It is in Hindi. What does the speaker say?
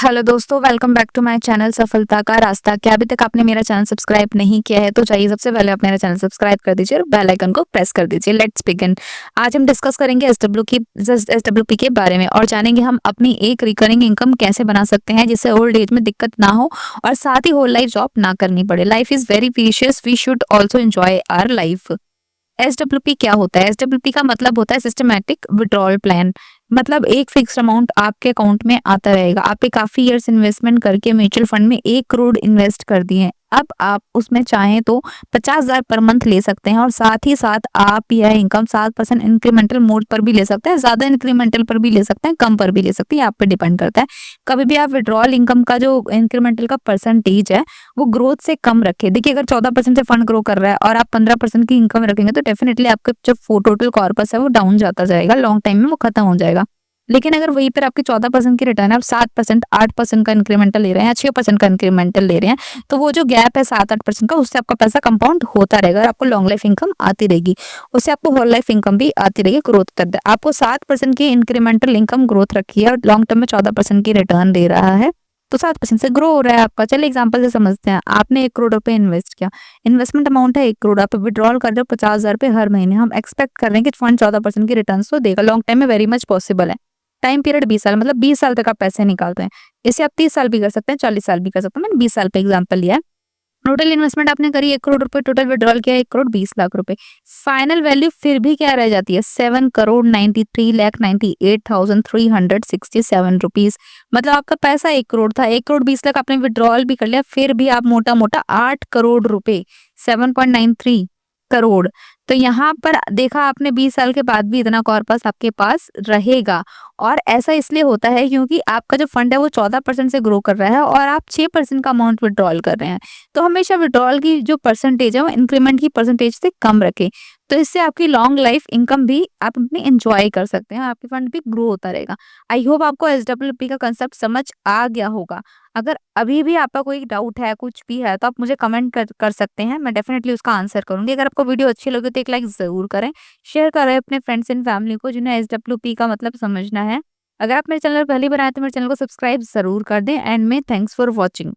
हेलो दोस्तों, welcome back to my channel सफलता का रास्ता। क्या अभी तक आपने मेरा चैनल सब्सक्राइब नहीं किया है तो चाहिए सबसे पहले आप मेरा चैनल सब्सक्राइब कर दीजिए और बेल आइकन को प्रेस कर दीजिए। Let's begin. आज हम डिस्कस करेंगे एसडब्ल्यूपी के बारे में और जानेंगे हम अपनी एक रिकरिंग इनकम कैसे बना सकते हैं जिससे ओल्ड एज में दिक्कत ना हो और साथ ही होल लाइफ जॉब ना करनी पड़े। Life is very precious, we should also enjoy our life. SWP क्या होता है? एसडब्ल्यूपी का मतलब होता है सिस्टमैटिक विड्रॉल प्लान। मतलब एक फिक्स अमाउंट आपके अकाउंट में आता रहेगा। आपने काफी इयर्स इन्वेस्टमेंट करके म्यूचुअल फंड में 1 करोड़ इन्वेस्ट कर दिए हैं। अब आप उसमें चाहें तो 50,000 पर मंथ ले सकते हैं और साथ ही साथ आप यह इनकम 7% इंक्रीमेंटल मोड पर भी ले सकते हैं, ज्यादा इंक्रीमेंटल पर भी ले सकते हैं, कम पर भी ले सकते हैं, आप पे डिपेंड करता है। कभी भी आप विड्रॉल इनकम का जो इंक्रीमेंटल का परसेंटेज है वो ग्रोथ से कम रखे। देखिए, अगर 14% से फंड ग्रो कर रहा है और आप 15% की इनकम रखेंगे तो डेफिनेटली आपका जो टोटल कॉर्पस है वो डाउन जाता जाएगा, लॉन्ग टाइम में वो खत्म हो जाएगा। लेकिन अगर वहीं पर आपकी 14% की रिटर्न है, आप 7%, 8% का इंक्रीमेंटल ले रहे हैं या 6% का इंक्रीमेंटल ले रहे हैं, तो वो जो गैप है 7-8% का, उससे आपका पैसा कंपाउंड होता रहेगा और आपको लॉन्ग लाइफ इनकम आती रहेगी। उससे आपको होल लाइफ इनकम भी आती रहेगी, ग्रोथ करता है। आपको 7% की इंक्रीमेंटल इनकम ग्रोथ रखी है और लॉन्ग टर्म में 14% की रिटर्न दे रहा है, तो 7% से ग्रो हो रहा है आपका। चलिए एग्जांपल से समझते हैं। आपने 1 करोड़ रुपए इन्वेस्ट किया, इन्वेस्टमेंट अमाउंट है 1 करोड़, आप विड्रॉल कर रहे हो 50,000 रुपए हर महीने। हम एक्सपेक्ट कर रहे हैं कि फंड 14% की रिटर्न तो देगा, लॉन्ग टाइम में वेरी मच पॉसिबल है। टाइम पीरियड 20 साल, मतलब 20 साल तक आप पैसे निकालते हैं। इसे आप 30 साल भी कर सकते हैं, 40 साल भी कर सकते हैं। मैंने 20 साल पे एग्जांपल लिया है। टोटल इन्वेस्टमेंट आपने करी 1 करोड़ रुपए, टोटल विड्रॉल किया 1 करोड़ 20 लाख रुपए। फाइनल वैल्यू फिर भी क्या रह जाती है? 7 करोड़ 93 लाख 98,367 रुपीज। मतलब आपका पैसा 1 करोड़ था, 1 करोड़ 20 लाख आपने विड्रॉल भी कर लिया, फिर भी आप मोटा मोटा 8 करोड़ रुपए, 7.93 करोड़। तो यहाँ पर देखा आपने, 20 साल के बाद भी इतना कॉर्पस आपके पास रहेगा। और ऐसा इसलिए होता है क्योंकि आपका जो फंड है वो 14% से ग्रो कर रहा है और आप 6% का अमाउंट विड्रॉल कर रहे हैं। तो हमेशा विड्रॉल की जो परसेंटेज है वो इंक्रीमेंट की परसेंटेज से कम रखें। तो इससे आपकी लॉन्ग लाइफ इनकम भी आप अपनी एंजॉय कर सकते हैं, आपके फंड भी ग्रो होता रहेगा। आई होप आपको एसडब्ल्यूपी का कंसेप्ट समझ आ गया होगा। अगर अभी भी आपका कोई डाउट है, कुछ भी है, तो आप मुझे कमेंट कर सकते हैं, मैं डेफिनेटली उसका आंसर करूंगी। अगर आपको वीडियो अच्छी लगी तो एक लाइक जरूर करें, शेयर करें अपने फ्रेंड्स एंड फैमिली को जिन्हें एसडब्ल्यूपी का मतलब समझना है। अगर आप मेरे चैनल पर पहली बार आए तो मेरे चैनल को सब्सक्राइब जरूर कर दें। एंड में थैंक्स फॉर वॉचिंग।